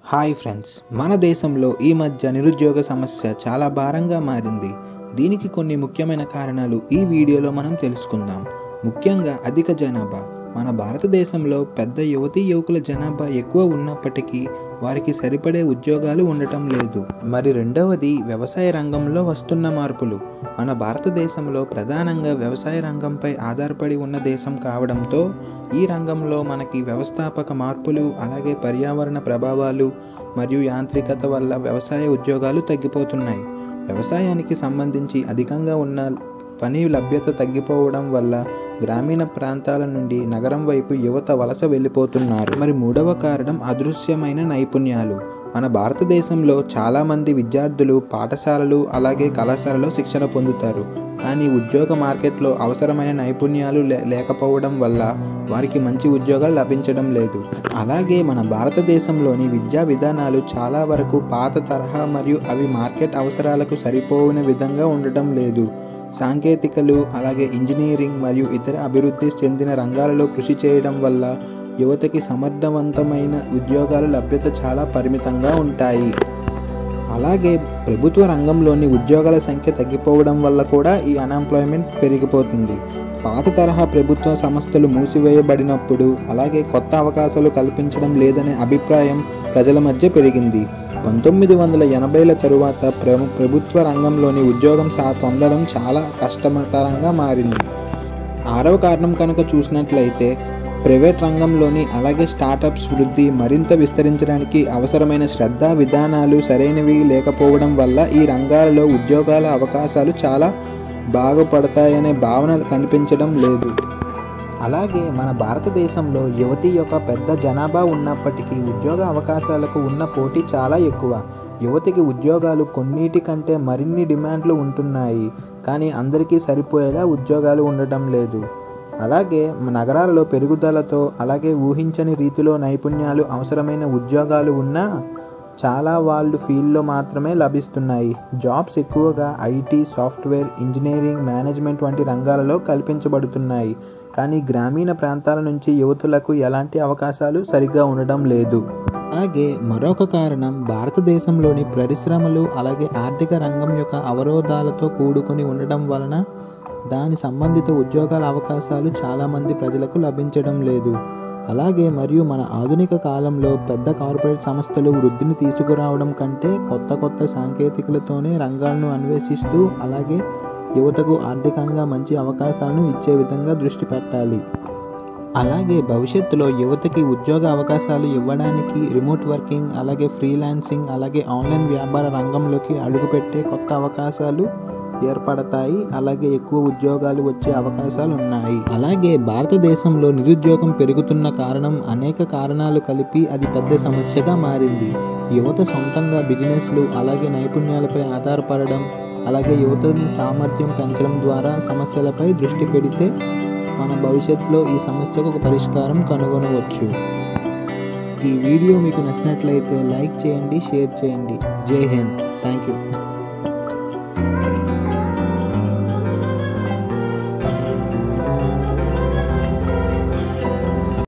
Hi friends, మన దేశంలో ఈ మధ్య నిరుద్యోగ సమస్య చాలా భారంగా మారింది. దీనికి కొన్ని ముఖ్యమైన కారణాలు ఈ వీడియోలో మనం తెలుసుకుందాం. ముఖ్యంగా అధిక జనాభా. మన భారతదేశంలో పెద్ద యువతీ యువకుల జనాభా ఎక్కువ ఉన్నప్పటికీ వారికి సరిపడే ఉద్యోగాలు ఉండటం లేదు. మరి రెండవది వ్యవసాయ రంగంలో వస్తున్న మార్పులు. మన భారతదేశంలో ప్రధానంగా వ్యవసాయ రంగంపై ఆధారపడి ఉన్న దేశం కావడంతో ఈ రంగంలో మనకి వ్యవస్థాపక మార్పులు, అలాగే పర్యావరణ ప్రభావాలు మరియు యాంత్రికత వల్ల వ్యవసాయ ఉద్యోగాలు తగ్గిపోతున్నాయి. వ్యవసాయానికి సంబంధించి అధికంగా ఉన్న పని లభ్యత తగ్గిపోవడం వల్ల గ్రామీణ ప్రాంతాల నుండి నగరం వైపు యువత వలస వెళ్ళిపోతున్నారు. మరి మూడవ కారణం అదృశ్యమైన నైపుణ్యాలు. మన భారతదేశంలో చాలామంది విద్యార్థులు పాఠశాలలు అలాగే కళాశాలలో శిక్షణ పొందుతారు, కానీ ఉద్యోగ మార్కెట్లో అవసరమైన నైపుణ్యాలు లేకపోవడం వల్ల వారికి మంచి ఉద్యోగాలు లభించడం లేదు. అలాగే మన భారతదేశంలోని విద్యా విధానాలు చాలా వరకు పాత తరహా మరియు అవి మార్కెట్ అవసరాలకు సరిపోయిన విధంగా ఉండటం లేదు. సాంకేతికలు అలాగే ఇంజనీరింగ్ మరియు ఇతర అభివృద్ధి చెందిన రంగాలలో కృషి చేయడం వల్ల యువతకి సమర్థవంతమైన ఉద్యోగాల లభ్యత చాలా పరిమితంగా ఉంటాయి. అలాగే ప్రభుత్వ రంగంలోని ఉద్యోగాల సంఖ్య తగ్గిపోవడం వల్ల కూడా ఈ అన్ఎంప్లాయ్మెంట్ పెరిగిపోతుంది. పాత తరహా ప్రభుత్వ సంస్థలు మూసివేయబడినప్పుడు అలాగే కొత్త అవకాశాలు కల్పించడం లేదనే అభిప్రాయం ప్రజల మధ్య పెరిగింది. 1980ల తరువాత ప్రభుత్వ రంగంలోని ఉద్యోగం పొందడం చాలా కష్టతరంగా మారింది. ఆరవ కారణం కనుక చూసినట్లయితే ప్రైవేట్ రంగంలోని అలాగే స్టార్టప్స్ వృద్ధి మరింత విస్తరించడానికి అవసరమైన శ్రద్ధ విధానాలు సరైనవి లేకపోవడం వల్ల ఈ రంగాలలో ఉద్యోగాల అవకాశాలు చాలా బాగుపడతాయనే భావన కనిపించడం లేదు. అలాగే మన భారతదేశంలో యువతి యొక్క పెద్ద జనాభా ఉన్నప్పటికీ ఉద్యోగ అవకాశాలకు ఉన్న పోటీ చాలా ఎక్కువ. యువతికి ఉద్యోగాలు కొన్నిటికంటే మరిన్ని డిమాండ్లు ఉంటున్నాయి, కానీ అందరికీ సరిపోయేలా ఉద్యోగాలు ఉండటం లేదు. అలాగే నగరాలలో పెరుగుదలతో అలాగే ఊహించని రీతిలో నైపుణ్యాలు అవసరమైన ఉద్యోగాలు ఉన్నా చాలా వాళ్ళు ఫీల్డ్లో మాత్రమే లభిస్తున్నాయి. జాబ్స్ ఎక్కువగా ఐటీ, సాఫ్ట్వేర్, ఇంజనీరింగ్, మేనేజ్మెంట్ వంటి రంగాలలో కల్పించబడుతున్నాయి, కానీ గ్రామీణ ప్రాంతాల నుంచి యువతులకు ఎలాంటి అవకాశాలు సరిగ్గా ఉండడం లేదు. అలాగే మరొక కారణం భారతదేశంలోని పరిశ్రమలు అలాగే ఆర్థిక రంగం యొక్క అవరోధాలతో కూడుకొని ఉండడం వలన దాని సంబంధిత ఉద్యోగాల అవకాశాలు చాలామంది ప్రజలకు లభించడం లేదు. అలాగే మరియు మన ఆధునిక కాలంలో పెద్ద కార్పొరేట్ సంస్థలు వృద్ధిని తీసుకురావడం కంటే కొత్త సాంకేతికలతోనే రంగాలను అన్వేషిస్తూ అలాగే యువతకు ఆర్థికంగా మంచి అవకాశాలను ఇచ్చే విధంగా దృష్టి పెట్టాలి. అలాగే భవిష్యత్తులో యువతకి ఉద్యోగ అవకాశాలు ఇవ్వడానికి రిమోట్ వర్కింగ్ అలాగే ఫ్రీలాన్సింగ్ అలాగే ఆన్లైన్ వ్యాపార రంగంలోకి అడుగుపెట్టే కొత్త అవకాశాలు ఏర్పడతాయి. అలాగే ఎక్కువ ఉద్యోగాలు వచ్చే అవకాశాలు ఉన్నాయి. అలాగే భారతదేశంలో నిరుద్యోగం పెరుగుతున్న కారణం అనేక కారణాలు కలిపి అది పెద్ద సమస్యగా మారింది. యువత సొంతంగా బిజినెస్లు అలాగే నైపుణ్యాలపై ఆధారపడడం అలాగే యువతని సామర్థ్యం పెంచడం ద్వారా సమస్యలపై దృష్టి పెడితే మన భవిష్యత్తులో ఈ సమస్యకు ఒక పరిష్కారం కనుగొనవచ్చు. ఈ వీడియో మీకు నచ్చినట్లయితే లైక్ చేయండి, షేర్ చేయండి. జై హింద్. Thank you.